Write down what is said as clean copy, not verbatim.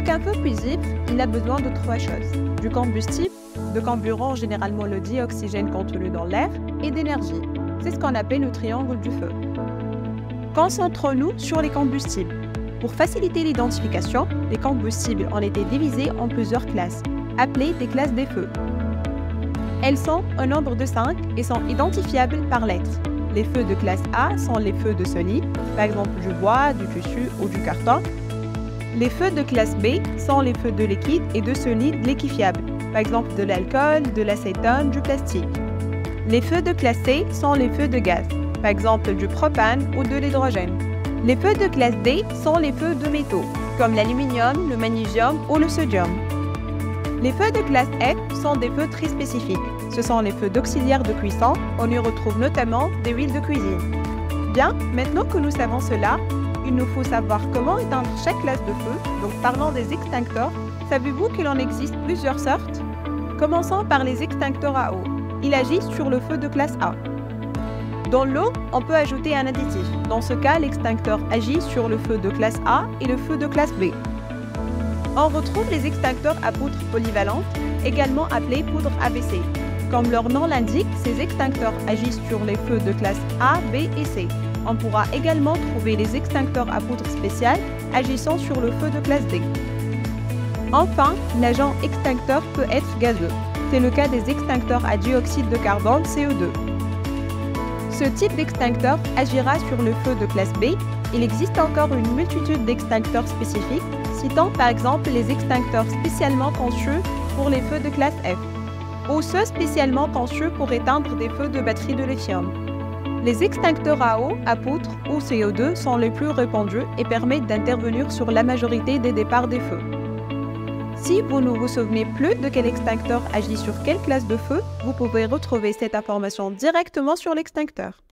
Pour qu'un feu puisse vivre, il a besoin de trois choses. Du combustible, de carburant, généralement le dioxygène contenu dans l'air, et d'énergie. C'est ce qu'on appelle le triangle du feu. Concentrons-nous sur les combustibles. Pour faciliter l'identification, les combustibles ont été divisés en plusieurs classes, appelées des classes des feux. Elles sont au nombre de 5 et sont identifiables par lettres. Les feux de classe A sont les feux de solide, par exemple du bois, du tissu ou du carton. Les feux de classe B sont les feux de liquide et de solide liquéfiable, par exemple de l'alcool, de l'acétone, du plastique. Les feux de classe C sont les feux de gaz, par exemple du propane ou de l'hydrogène. Les feux de classe D sont les feux de métaux, comme l'aluminium, le magnésium ou le sodium. Les feux de classe F sont des feux très spécifiques. Ce sont les feux d'auxiliaire de cuisson, on y retrouve notamment des huiles de cuisine. Bien, maintenant que nous savons cela, il nous faut savoir comment éteindre chaque classe de feu. Donc parlons des extincteurs. Savez-vous qu'il en existe plusieurs sortes? Commençons par les extincteurs à eau. Ils agissent sur le feu de classe A. Dans l'eau, on peut ajouter un additif. Dans ce cas, l'extincteur agit sur le feu de classe A et le feu de classe B. On retrouve les extincteurs à poudre polyvalente, également appelés poudre ABC. Comme leur nom l'indique, ces extincteurs agissent sur les feux de classe A, B et C. On pourra également trouver les extincteurs à poudre spéciale agissant sur le feu de classe D. Enfin, l'agent extincteur peut être gazeux. C'est le cas des extincteurs à dioxyde de carbone CO2. Ce type d'extincteur agira sur le feu de classe B. Il existe encore une multitude d'extincteurs spécifiques, citant par exemple les extincteurs spécialement conçus pour les feux de classe F, ou ceux spécialement conçus pour éteindre des feux de batterie de lithium. Les extincteurs à eau, à poutre ou CO2 sont les plus répandus et permettent d'intervenir sur la majorité des départs des feux. Si vous ne vous souvenez plus de quel extincteur agit sur quelle classe de feu, vous pouvez retrouver cette information directement sur l'extincteur.